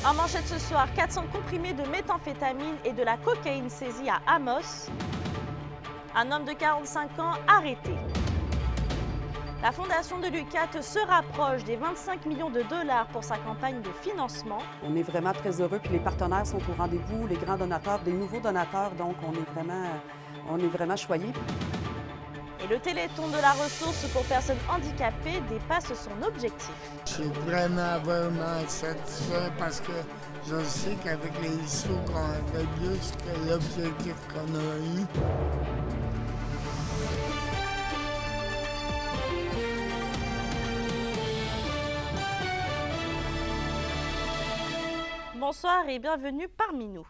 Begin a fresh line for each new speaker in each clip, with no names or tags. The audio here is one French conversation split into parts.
En manchette ce soir, 400 comprimés de méthamphétamine et de la cocaïne saisis à Amos. Un homme de 45 ans arrêté. La fondation de l'UQAT se rapproche des 25 millions de dollars pour sa campagne de financement.
On est vraiment très heureux, puis les partenaires sont au rendez-vous, les grands donateurs, des nouveaux donateurs, donc on est vraiment choyés.
Et le Téléthon de la ressource pour personnes handicapées dépasse son objectif.
Je suis vraiment satisfait parce que je sais qu'avec les sous qu'on avait plus que l'objectif qu'on a eu.
Bonsoir et bienvenue parmi nous.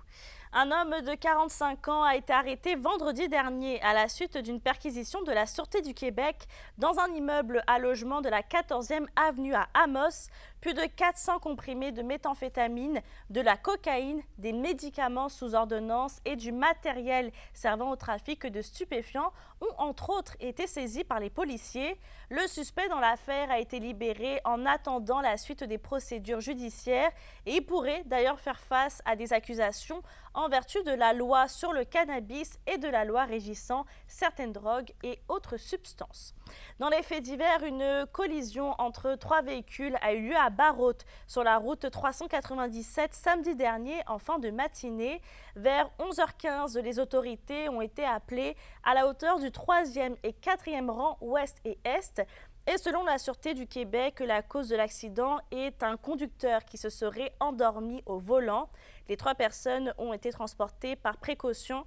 Un homme de 45 ans a été arrêté vendredi dernier à la suite d'une perquisition de la Sûreté du Québec dans un immeuble à logement de la 14e avenue à Amos. Plus de 400 comprimés de méthamphétamine, de la cocaïne, des médicaments sous ordonnance et du matériel servant au trafic de stupéfiants ont entre autres été saisis par les policiers. Le suspect dans l'affaire a été libéré en attendant la suite des procédures judiciaires et il pourrait d'ailleurs faire face à des accusations en vertu de la loi sur le cannabis et de la loi régissant certaines drogues et autres substances. Dans les faits divers, une collision entre 3 véhicules a eu lieu à Barrault, sur la route 397, samedi dernier en fin de matinée. Vers 11h15, les autorités ont été appelées à la hauteur du 3e et 4e rang ouest et est. Et selon la Sûreté du Québec, la cause de l'accident est un conducteur qui se serait endormi au volant. Les 3 personnes ont été transportées par précaution,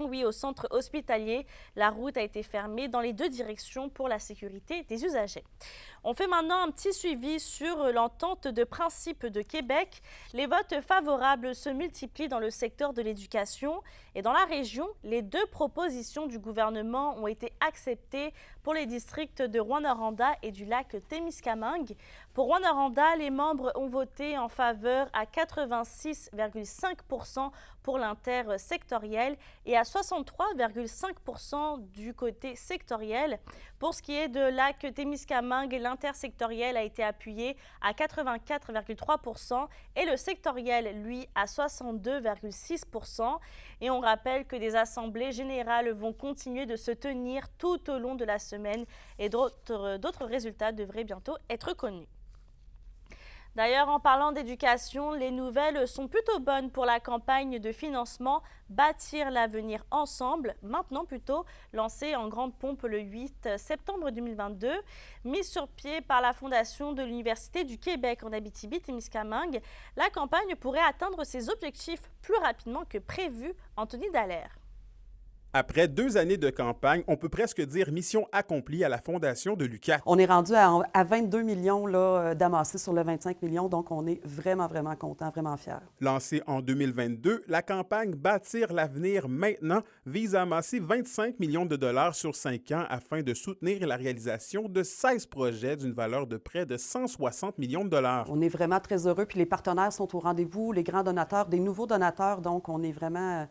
oui, au centre hospitalier. La route a été fermée dans les 2 directions pour la sécurité des usagers. On fait maintenant un petit suivi sur l'entente de principe de Québec. Les votes favorables se multiplient dans le secteur de l'éducation et dans la région, les 2 propositions du gouvernement ont été acceptées pour les districts de Rouyn-Noranda et du lac Témiscamingue. Pour Rouyn-Noranda, les membres ont voté en faveur à 86,5% pour l'intersectoriel et à 63,5% du côté sectoriel. Pour ce qui est de lac Témiscamingue, l'intersectoriel a été appuyé à 84,3% et le sectoriel, lui, à 62,6%. Et on rappelle que des assemblées générales vont continuer de se tenir tout au long de la semaine et d'autres résultats devraient bientôt être connus. D'ailleurs, en parlant d'éducation, les nouvelles sont plutôt bonnes pour la campagne de financement Bâtir l'avenir ensemble, maintenant plutôt lancée en grande pompe le 8 septembre 2022. Mise sur pied par la Fondation de l'Université du Québec en Abitibi-Témiscamingue, la campagne pourrait atteindre ses objectifs plus rapidement que prévu. Anthony Dallaire.
Après 2 années de campagne, on peut presque dire mission accomplie à la fondation de l'UQAT.
On est rendu à 22 millions d'amassés sur le 25 millions, donc on est vraiment contents, vraiment fiers.
Lancée en 2022, la campagne Bâtir l'avenir maintenant vise à amasser 25 millions de dollars sur 5 ans afin de soutenir la réalisation de 16 projets d'une valeur de près de 160 millions de dollars.
On est vraiment très heureux, puis les partenaires sont au rendez-vous, les grands donateurs, des nouveaux donateurs, donc on est vraiment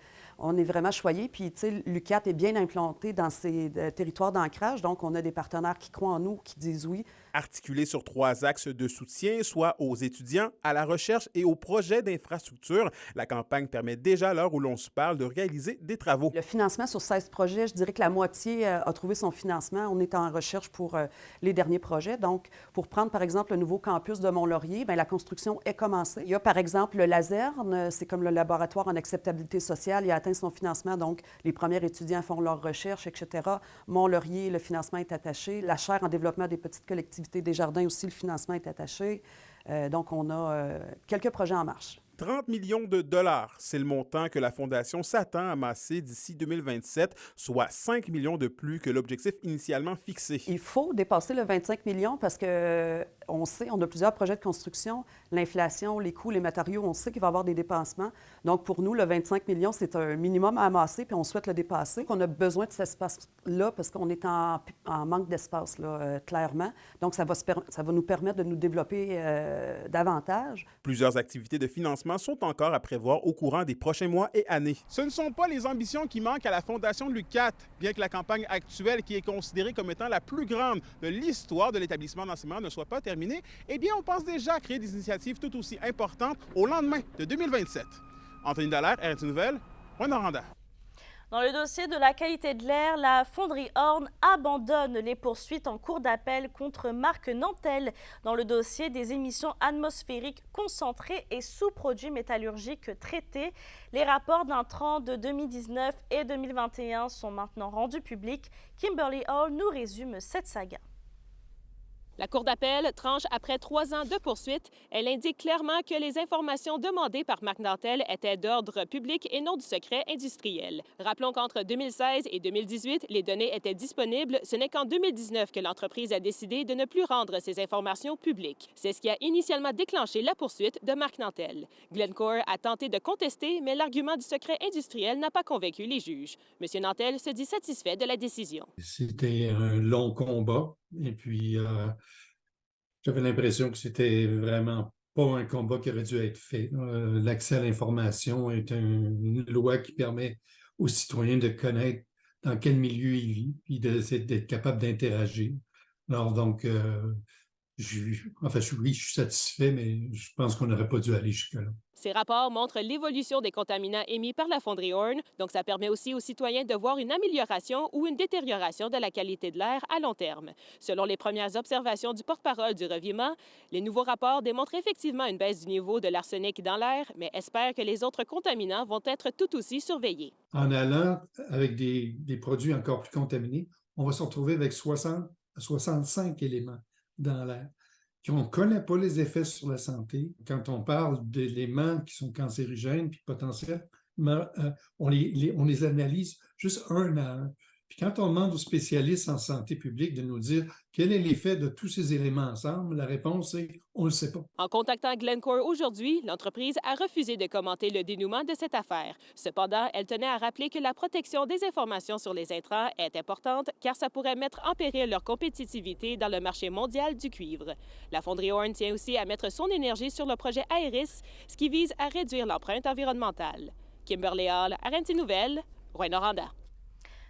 choyés. Puis, tu sais, l'UQAT est bien implanté dans ces territoires d'ancrage, donc on a des partenaires qui croient en nous, qui disent oui.
Articulée sur 3 axes de soutien, soit aux étudiants, à la recherche et aux projets d'infrastructure, la campagne permet déjà, à l'heure où l'on se parle, de réaliser des travaux.
Le financement sur 16 projets, je dirais que la moitié a trouvé son financement. On est en recherche pour les derniers projets. Donc, pour prendre, par exemple, le nouveau campus de Mont-Laurier, bien, la construction est commencée. Il y a, par exemple, le Laserne, c'est comme le laboratoire en acceptabilité sociale. Il a atteint son financement, donc les premiers étudiants font leurs recherches, etc. Mont-Laurier, le financement est attaché. La chaire en développement des petites collectivités Desjardins aussi, le financement est attaché. Donc, on a quelques projets en marche.
30 millions de dollars, c'est le montant que la Fondation s'attend à amasser d'ici 2027, soit 5 millions de plus que l'objectif initialement fixé.
Il faut dépasser le 25 millions parce que on sait, on a plusieurs projets de construction, l'inflation, les coûts, les matériaux, on sait qu'il va y avoir des dépassements. Donc, pour nous, le 25 millions, c'est un minimum à amasser, puis on souhaite le dépasser. On a besoin de cet espace-là parce qu'on est en manque d'espace, là, clairement. Donc, ça va nous permettre de nous développer davantage.
Plusieurs activités de financement financement sont encore à prévoir au courant des prochains mois et années. Ce ne sont pas les ambitions qui manquent à la Fondation de l'UQAT. Bien que la campagne actuelle, qui est considérée comme étant la plus grande de l'histoire de l'établissement d'enseignement, ne soit pas terminée, eh bien, on pense déjà à créer des initiatives tout aussi importantes au lendemain de 2027. Anthony Dallaire, RT Nouvelles, Rwanda.
Dans le dossier de la qualité de l'air, la fonderie Horn abandonne les poursuites en cours d'appel contre Marc Nantel dans le dossier des émissions atmosphériques concentrées et sous-produits métallurgiques traités. Les rapports d'Intran de 2019 et 2021 sont maintenant rendus publics. Kimberly Hall nous résume cette saga.
La Cour d'appel tranche après 3 ans de poursuite. Elle indique clairement que les informations demandées par Marc Nantel étaient d'ordre public et non du secret industriel. Rappelons qu'entre 2016 et 2018, les données étaient disponibles. Ce n'est qu'en 2019 que l'entreprise a décidé de ne plus rendre ces informations publiques. C'est ce qui a initialement déclenché la poursuite de Marc Nantel. Glencore a tenté de contester, mais l'argument du secret industriel n'a pas convaincu les juges. M. Nantel se dit satisfait de la décision.
C'était un long combat et puis j'avais l'impression que c'était vraiment pas un combat qui aurait dû être fait. L'accès à l'information est une loi qui permet aux citoyens de connaître dans quel milieu ils vivent et d'être capable d'interagir. Alors donc, je suis satisfait, mais je pense qu'on n'aurait pas dû aller jusque-là.
Ces rapports montrent l'évolution des contaminants émis par la fonderie Horn, donc ça permet aussi aux citoyens de voir une amélioration ou une détérioration de la qualité de l'air à long terme. Selon les premières observations du porte-parole du Reviment, les nouveaux rapports démontrent effectivement une baisse du niveau de l'arsenic dans l'air, mais espèrent que les autres contaminants vont être tout aussi surveillés.
En allant avec des produits encore plus contaminés, on va se retrouver avec 60 à 65 éléments dans l'air. On ne connaît pas les effets sur la santé. Quand on parle d'éléments qui sont cancérigènes puis potentiels, on les analyse juste un à un. Puis quand on demande aux spécialistes en santé publique de nous dire quel est l'effet de tous ces éléments ensemble, la réponse est on ne le sait pas.
En contactant Glencore aujourd'hui, l'entreprise a refusé de commenter le dénouement de cette affaire. Cependant, elle tenait à rappeler que la protection des informations sur les intrants est importante car ça pourrait mettre en péril leur compétitivité dans le marché mondial du cuivre. La fonderie Horn tient aussi à mettre son énergie sur le projet Aeris, ce qui vise à réduire l'empreinte environnementale. Kimberly Hall, RT Nouvelles, Rouyn-Noranda.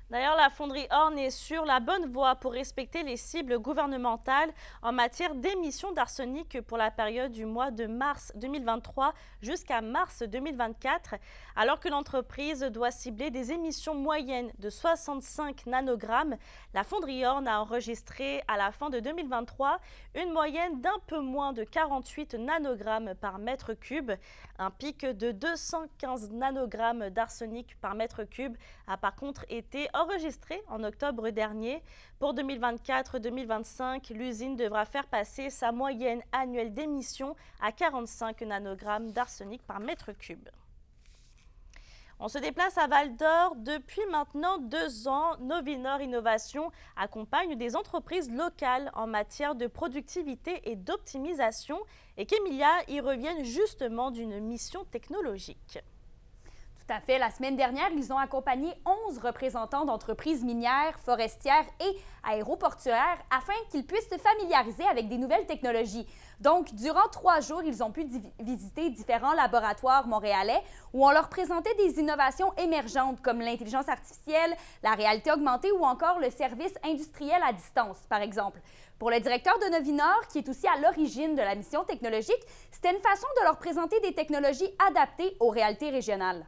D'ailleurs, la fonderie Horn est sur la bonne voie pour respecter les cibles gouvernementales en matière d'émissions d'arsenic pour la période du mois de mars 2023 jusqu'à mars 2024, alors que l'entreprise doit cibler des émissions moyennes de 65 nanogrammes. La fonderie Horn a enregistré à la fin de 2023 une moyenne d'un peu moins de 48 nanogrammes par mètre cube. Un pic de 215 nanogrammes d'arsenic par mètre cube a par contre été enregistré en octobre dernier. Pour 2024-2025, l'usine devra faire passer sa moyenne annuelle d'émissions à 45 nanogrammes d'arsenic par mètre cube. On se déplace à Val-d'Or. Depuis maintenant 2 ans, Novinor Innovation accompagne des entreprises locales en matière de productivité et d'optimisation. Et qu'Emilia y revienne justement d'une mission technologique.
Tout à fait. La semaine dernière, ils ont accompagné 11 représentants d'entreprises minières, forestières et aéroportuaires afin qu'ils puissent se familiariser avec des nouvelles technologies. Donc, durant 3 jours, ils ont pu visiter différents laboratoires montréalais où on leur présentait des innovations émergentes comme l'intelligence artificielle, la réalité augmentée ou encore le service industriel à distance, par exemple. Pour le directeur de Novinor, qui est aussi à l'origine de la mission technologique, c'était une façon de leur présenter des technologies adaptées aux réalités régionales.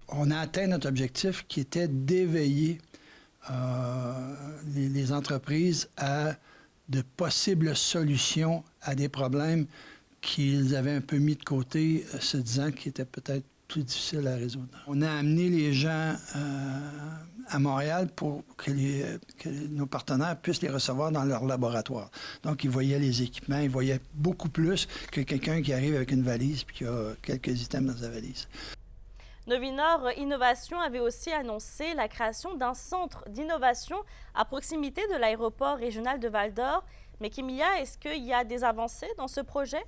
On a atteint notre objectif qui était d'éveiller les entreprises à de possibles solutions à des problèmes qu'ils avaient un peu mis de côté, se disant qu'ils étaient peut-être plus difficiles à résoudre. On a amené les gens à Montréal pour que nos partenaires puissent les recevoir dans leur laboratoire. Donc, ils voyaient les équipements, ils voyaient beaucoup plus que quelqu'un qui arrive avec une valise et qui a quelques items dans sa valise.
Novinor Innovation avait aussi annoncé la création d'un centre d'innovation à proximité de l'aéroport régional de Val-d'Or. Mais Kimilia, est-ce qu'il y a des avancées dans ce projet?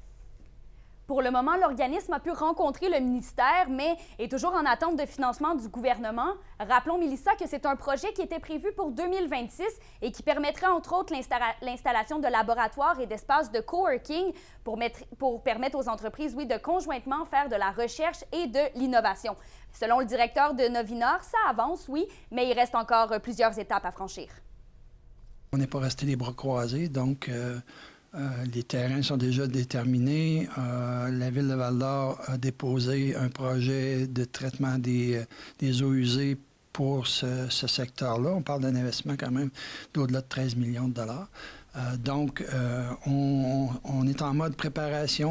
Pour le moment, l'organisme a pu rencontrer le ministère, mais est toujours en attente de financement du gouvernement. Rappelons, Mélissa, que c'est un projet qui était prévu pour 2026 et qui permettrait entre autres l'installation de laboratoires et d'espaces de coworking pour permettre aux entreprises, oui, de conjointement faire de la recherche et de l'innovation. Selon le directeur de Novinor, ça avance, oui, mais il reste encore plusieurs étapes à franchir.
On n'est pas resté les bras croisés, donc les terrains sont déjà déterminés. La Ville de Val-d'Or a déposé un projet de traitement des eaux usées pour ce secteur-là. On parle d'un investissement quand même d'au-delà de 13 millions de dollars. Donc, on est en mode préparation.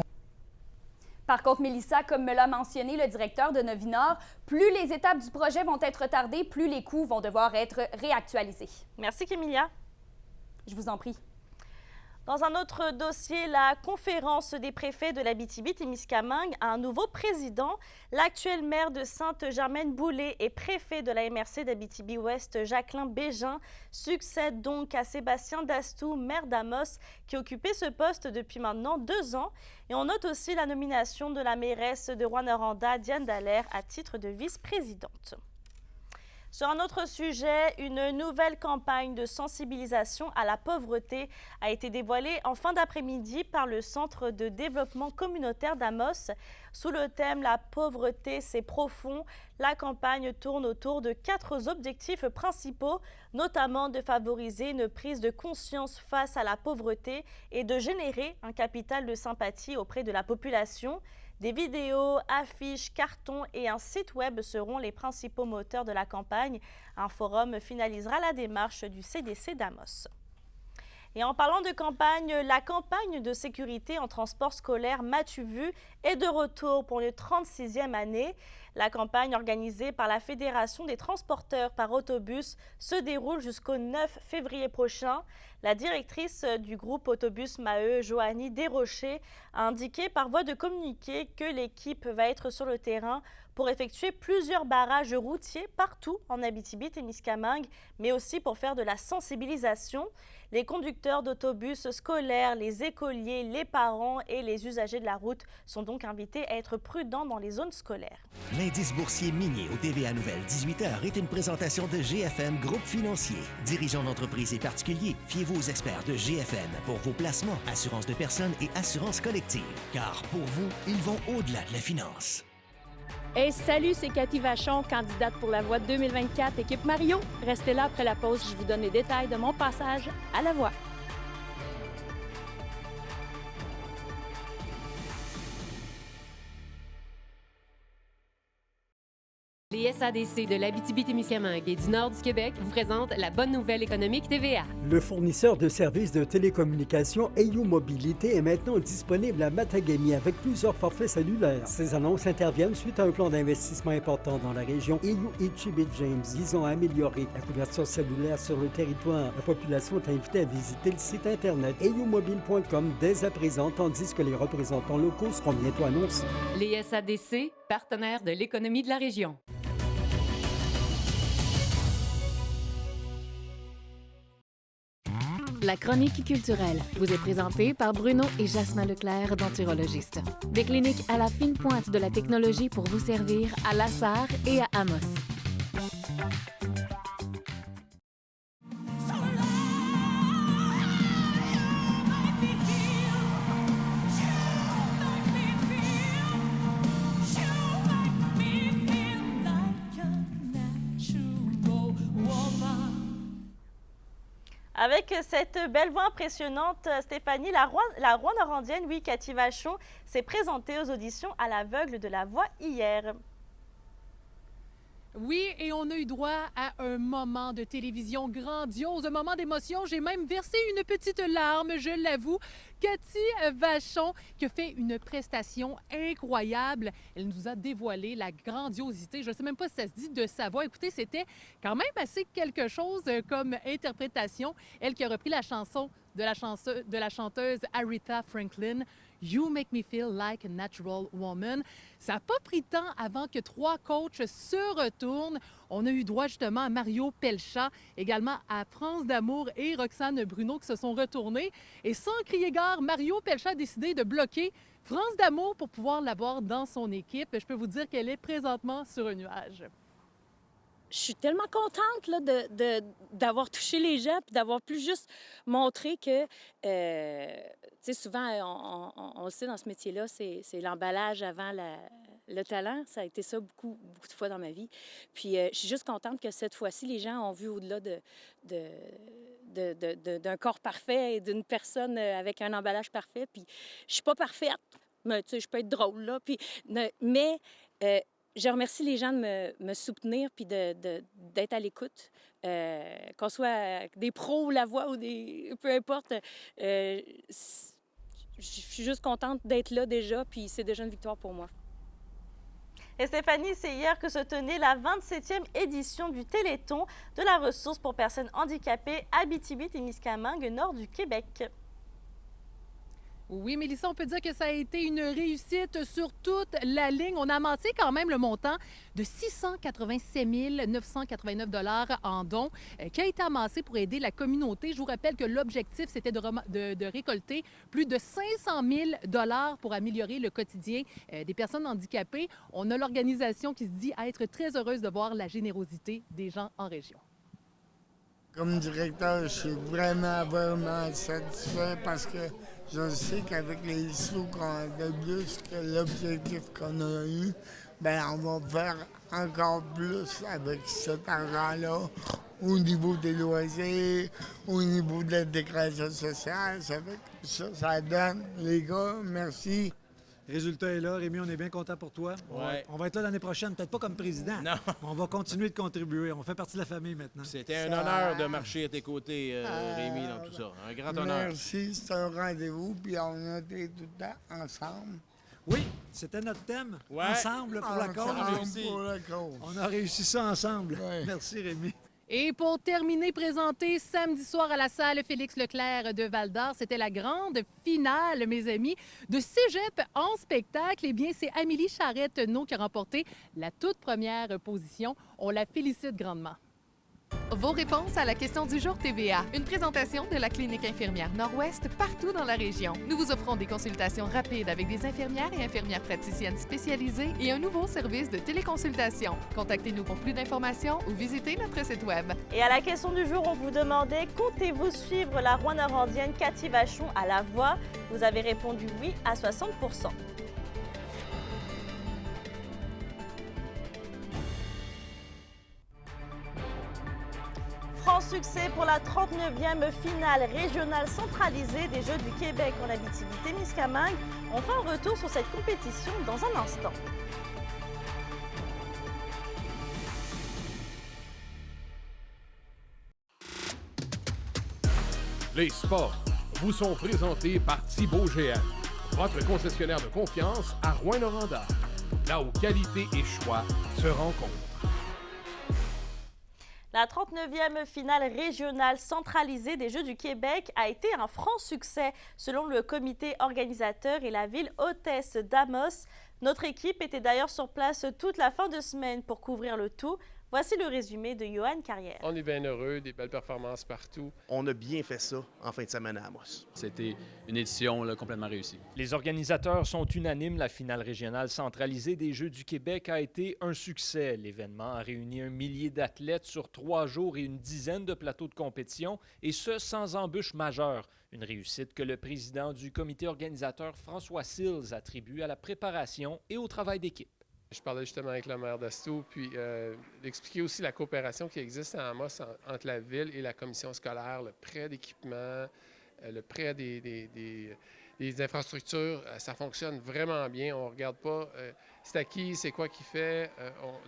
Par contre, Mélissa, comme me l'a mentionné le directeur de Novinor, plus les étapes du projet vont être retardées, plus les coûts vont devoir être réactualisés.
Merci, Kémilia.
Je vous en prie.
Dans un autre dossier, la conférence des préfets de l'Abitibi-Témiscamingue a un nouveau président. L'actuel maire de Sainte-Germaine-Boulay et préfet de la MRC d'Abitibi-Ouest, Jacqueline Bégin, succède donc à Sébastien Dastou, maire d'Amos, qui occupait ce poste depuis maintenant 2 ans. Et on note aussi la nomination de la mairesse de Rouyn-Noranda, Diane Dallaire, à titre de vice-présidente. Sur un autre sujet, une nouvelle campagne de sensibilisation à la pauvreté a été dévoilée en fin d'après-midi par le Centre de développement communautaire d'Amos. Sous le thème « La pauvreté, c'est profond », la campagne tourne autour de 4 objectifs principaux, notamment de favoriser une prise de conscience face à la pauvreté et de générer un capital de sympathie auprès de la population. Des vidéos, affiches, cartons et un site web seront les principaux moteurs de la campagne. Un forum finalisera la démarche du CDC d'Amos. Et en parlant de campagne, la campagne de sécurité en transport scolaire M'as-tu vu est de retour pour une 36e année. La campagne organisée par la Fédération des transporteurs par autobus se déroule jusqu'au 9 février prochain. La directrice du groupe Autobus Maheu, Joanie Desrochers, a indiqué par voie de communiqué que l'équipe va être sur le terrain pour effectuer plusieurs barrages routiers partout en Abitibi-Témiscamingue, mais aussi pour faire de la sensibilisation. Les conducteurs d'autobus scolaires, les écoliers, les parents et les usagers de la route sont donc invités à être prudents dans les zones scolaires.
L'indice boursier minier au TVA Nouvelle 18h est une présentation de GFM Groupe Financier. Dirigeants d'entreprises et particuliers, fiez-vous aux experts de GFM pour vos placements, assurances de personnes et assurances collectives. Car pour vous, ils vont au-delà de la finance.
Hey, salut, c'est Cathy Vachon, candidate pour la Voix 2024, équipe Mario. Restez là après la pause, je vous donne les détails de mon passage à la Voix.
Les SADC de l'Abitibi-Témiscamingue et du nord du Québec vous présentent la bonne nouvelle économique TVA.
Le fournisseur de services de télécommunications AU Mobilité est maintenant disponible à Matagami avec plusieurs forfaits cellulaires. Ces annonces interviennent suite à un plan d'investissement important dans la région AU Itchibit-James visant à améliorer la couverture cellulaire sur le territoire. La population est invitée à visiter le site internet aumobile.com dès à présent, tandis que les représentants locaux seront bientôt annoncés.
Les SADC, partenaires de l'économie de la région.
La chronique culturelle vous est présentée par Bruno et Jasmin Leclerc, denturologistes. Des cliniques à la fine pointe de la technologie pour vous servir à La Sarre et à Amos.
Avec cette belle voix impressionnante, Stéphanie, la Rouyn-Norandienne, oui, Cathy Vachon, s'est présentée aux auditions à l'aveugle de la voix hier.
Oui, et on a eu droit à un moment de télévision grandiose, un moment d'émotion. J'ai même versé une petite larme, je l'avoue. Cathy Vachon qui a fait une prestation incroyable. Elle nous a dévoilé la grandiosité, je ne sais même pas si ça se dit, de sa voix. Écoutez, c'était quand même assez quelque chose comme interprétation. Elle qui a repris la chanson de la chanteuse Aretha Franklin, « You make me feel like a natural woman ». Ça n'a pas pris de temps avant que 3 coachs se retournent. On a eu droit justement à Mario Pelchat, également à France d'Amour et Roxane Bruno qui se sont retournés. Et sans crier gare, Mario Pelchat a décidé de bloquer France d'Amour pour pouvoir l'avoir dans son équipe. Je peux vous dire qu'elle est présentement sur un nuage.
Je suis tellement contente là, d'avoir touché les gens puis d'avoir pu juste montrer que, tu sais, souvent, on le sait dans ce métier-là, c'est l'emballage avant le talent. Ça a été ça beaucoup de fois dans ma vie. Puis je suis juste contente que cette fois-ci, les gens ont vu au-delà d'un corps parfait et d'une personne avec un emballage parfait. Puis je suis pas parfaite, mais tu sais, je peux être drôle, là. Puis, mais je remercie les gens de me soutenir puis d'être à l'écoute. Qu'on soit des pros ou la voix ou des... peu importe. Je suis juste contente d'être là déjà, puis c'est déjà une victoire pour moi.
Et Stéphanie, c'est hier que se tenait la 27e édition du Téléthon de la ressource pour personnes handicapées Abitibi-Témiscamingue, nord du Québec.
Oui, Mélissa, on peut dire que ça a été une réussite sur toute la ligne. On a amassé quand même le montant de 687 989 $ en dons qui a été amassé pour aider la communauté. Je vous rappelle que l'objectif, c'était de récolter plus de 500 000 $ pour améliorer le quotidien des personnes handicapées. On a l'organisation qui se dit être très heureuse de voir la générosité des gens en région.
Comme directeur, je suis vraiment satisfait parce que je sais qu'avec les sous qu'on a de plus que l'objectif qu'on a eu, bien, on va faire encore plus avec cet argent-là au niveau des loisirs, au niveau de la déclaration sociale. Ça fait que ça donne. Les gars, merci.
Le résultat est là. Rémi, on est bien content pour toi.
Ouais.
On va être là l'année prochaine, peut-être pas comme président.
Non.
On va continuer de contribuer. On fait partie de la famille maintenant.
C'était un honneur de marcher à tes côtés, Rémi, dans tout ça. Un grand honneur.
Merci, c'est un rendez-vous, puis on a été tout le temps ensemble.
Oui, c'était notre thème.
Ouais.
Ensemble pour la cause. On a réussi ça ensemble.
Ouais.
Merci, Rémi.
Et pour terminer, présenté samedi soir à la salle Félix Leclerc de Val-d'Or, c'était la grande finale, mes amis, de Cégep en spectacle. Eh bien, c'est Amélie Charrette-Naud qui a remporté la toute première position. On la félicite grandement.
Vos réponses à la question du jour TVA. Une présentation de la Clinique infirmière Nord-Ouest partout dans la région. Nous vous offrons des consultations rapides avec des infirmières et infirmières praticiennes spécialisées et un nouveau service de téléconsultation. Contactez-nous pour plus d'informations ou visitez notre site Web.
Et à la question du jour, on vous demandait « Comptez-vous suivre la Rouyn-Norandienne Cathy Vachon à la voix ?» Vous avez répondu oui à 60%. Franc succès pour la 39e finale régionale centralisée des Jeux du Québec en Abitibi-Témiscamingue. On fait un retour sur cette compétition dans un instant.
Les sports vous sont présentés par Thibaut GM, votre concessionnaire de confiance à Rouyn-Noranda, là où qualité et choix se rencontrent.
La 39e finale régionale centralisée des Jeux du Québec a été un franc succès selon le comité organisateur et la ville hôtesse d'Amos. Notre équipe était d'ailleurs sur place toute la fin de semaine pour couvrir le tout. Voici le résumé de Johan Carrière.
On est bien heureux, des belles performances partout.
On a bien fait ça en fin de semaine à Amos.
C'était une édition complètement réussie.
Les organisateurs sont unanimes. La finale régionale centralisée des Jeux du Québec a été un succès. L'événement a réuni 1 millier d'athlètes sur 3 jours et une dizaine de plateaux de compétition, et ce, sans embûches majeures. Une réussite que le président du comité organisateur, François Sills, attribue à la préparation et au travail d'équipe.
Je parlais justement avec le maire d'Astou, puis d'expliquer aussi la coopération qui existe à Amos entre la ville et la commission scolaire, le prêt d'équipement, le prêt des infrastructures. Ça fonctionne vraiment bien. On ne regarde pas c'est à qui, c'est quoi qui fait.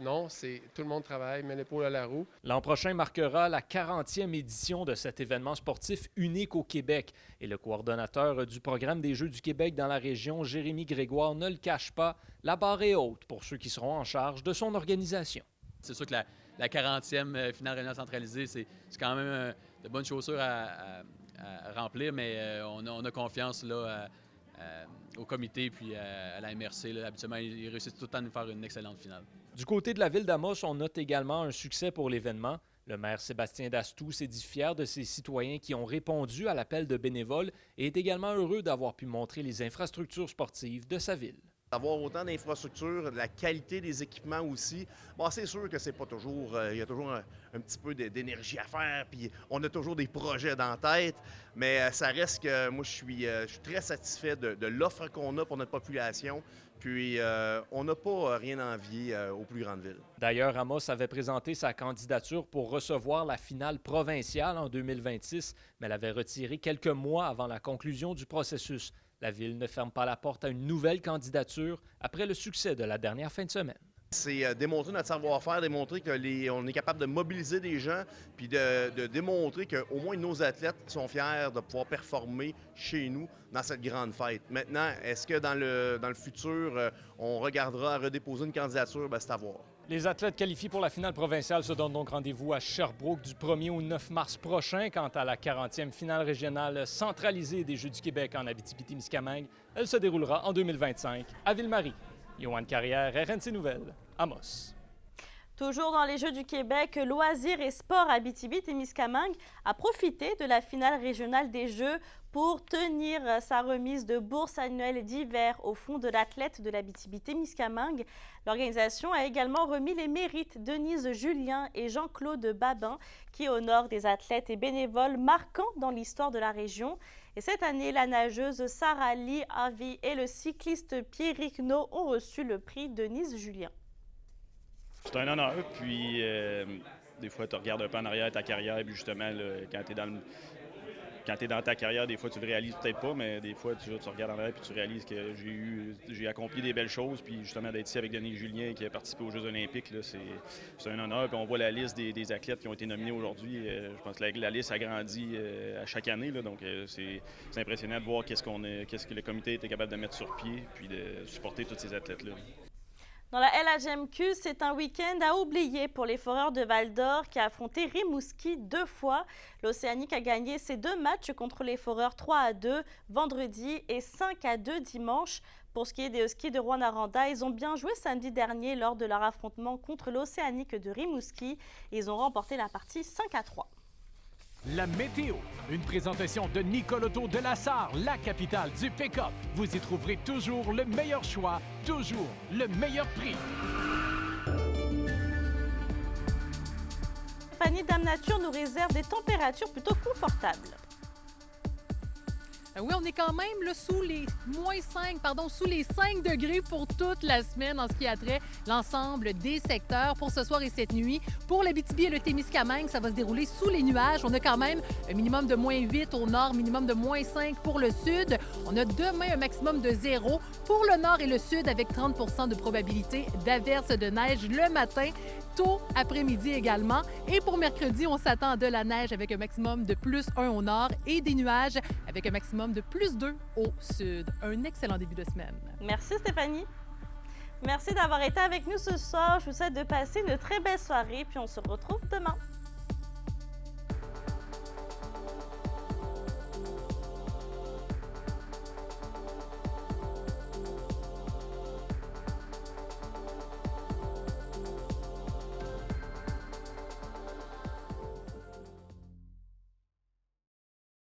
Non, c'est tout le monde travaille, met l'épaule à la roue.
L'an prochain marquera la 40e édition de cet événement sportif unique au Québec. Et le coordonnateur du programme des Jeux du Québec dans la région, Jérémy Grégoire, ne le cache pas, la barre est haute pour ceux qui seront en charge de son organisation.
C'est sûr que la 40e finale régionale centralisée, c'est quand même de bonnes chaussures à remplir, mais on a confiance là, au comité puis à la MRC. Là, habituellement, ils réussissent tout le temps à nous faire une excellente finale.
Du côté de la ville d'Amos, on note également un succès pour l'événement. Le maire Sébastien Dastou s'est dit fier de ses citoyens qui ont répondu à l'appel de bénévoles et est également heureux d'avoir pu montrer les infrastructures sportives de sa ville.
Avoir autant d'infrastructures, de la qualité des équipements aussi, bon, c'est sûr que c'est pas toujours, il y a toujours un petit peu d'énergie à faire, puis on a toujours des projets dans la tête, mais ça reste que moi je suis très satisfait de l'offre qu'on a pour notre population, puis on n'a pas rien à envier aux plus grandes villes.
D'ailleurs, Amos avait présenté sa candidature pour recevoir la finale provinciale en 2026, mais elle avait retiré quelques mois avant la conclusion du processus. La Ville ne ferme pas la porte à une nouvelle candidature après le succès de la dernière fin de semaine.
C'est démontrer notre savoir-faire, démontrer qu'on est capable de mobiliser des gens, puis de démontrer qu'au moins nos athlètes sont fiers de pouvoir performer chez nous dans cette grande fête. Maintenant, est-ce que dans le futur, on regardera à redéposer une candidature? Bien, c'est à voir.
Les athlètes qualifiés pour la finale provinciale se donnent donc rendez-vous à Sherbrooke du 1er au 9 mars prochain. Quant à la 40e finale régionale centralisée des Jeux du Québec en Abitibi-Témiscamingue, elle se déroulera en 2025 à Ville-Marie. Yoann Carrière, RNC Nouvelles, Amos.
Toujours dans les Jeux du Québec, Loisirs et Sports Abitibi-Témiscamingue a profité de la finale régionale des Jeux pour tenir sa remise de bourse annuelle d'hiver au Fonds de l'athlète de l'Abitibi-Témiscamingue. L'organisation a également remis les mérites Denise Julien et Jean-Claude Babin qui honorent des athlètes et bénévoles marquants dans l'histoire de la région. Et cette année, la nageuse Sarah Lee Harvey et le cycliste Pierrick No ont reçu le prix Denise Julien.
C'est un honneur, puis des fois, tu regardes un peu en arrière ta carrière, puis justement, là, quand tu es dans ta carrière, des fois, tu le réalises peut-être pas, mais des fois, tu regardes en arrière puis tu réalises que j'ai accompli des belles choses, puis justement, d'être ici avec Denis Julien qui a participé aux Jeux olympiques, là, c'est un honneur, puis on voit la liste des athlètes qui ont été nominés aujourd'hui. Je pense que la liste agrandit à chaque année, là, donc c'est impressionnant de voir qu'est-ce que le comité était capable de mettre sur pied, puis de supporter tous ces athlètes-là.
Dans la LHMQ, c'est un week-end à oublier pour les Foreurs de Val-d'Or qui a affronté Rimouski 2 fois. L'Océanique a gagné ses 2 matchs contre les Foreurs 3-2 vendredi et 5-2 dimanche. Pour ce qui est des Huskies de Rouyn-Noranda, ils ont bien joué samedi dernier lors de leur affrontement contre l'Océanique de Rimouski. Ils ont remporté la partie 5-3.
La météo, une présentation de Nicole Auto de la Sarre, la capitale du pick-up. Vous y trouverez toujours le meilleur choix, toujours le meilleur prix.
Fanny Dame Nature nous réserve des températures plutôt confortables.
Oui, on est quand même là, sous les 5 degrés pour toute la semaine en ce qui a trait l'ensemble des secteurs pour ce soir et cette nuit. Pour l'Abitibi et le Témiscamingue, ça va se dérouler sous les nuages. On a quand même un minimum de -8 au nord, minimum de -5 pour le sud. On a demain un maximum de 0 pour le nord et le sud avec 30 % de probabilité d'averse de neige le matin. Tôt après-midi également. Et pour mercredi, on s'attend à de la neige avec un maximum de +1 au nord et des nuages avec un maximum de +2 au sud. Un excellent début de semaine.
Merci Stéphanie. Merci d'avoir été avec nous ce soir. Je vous souhaite de passer une très belle soirée puis on se retrouve demain.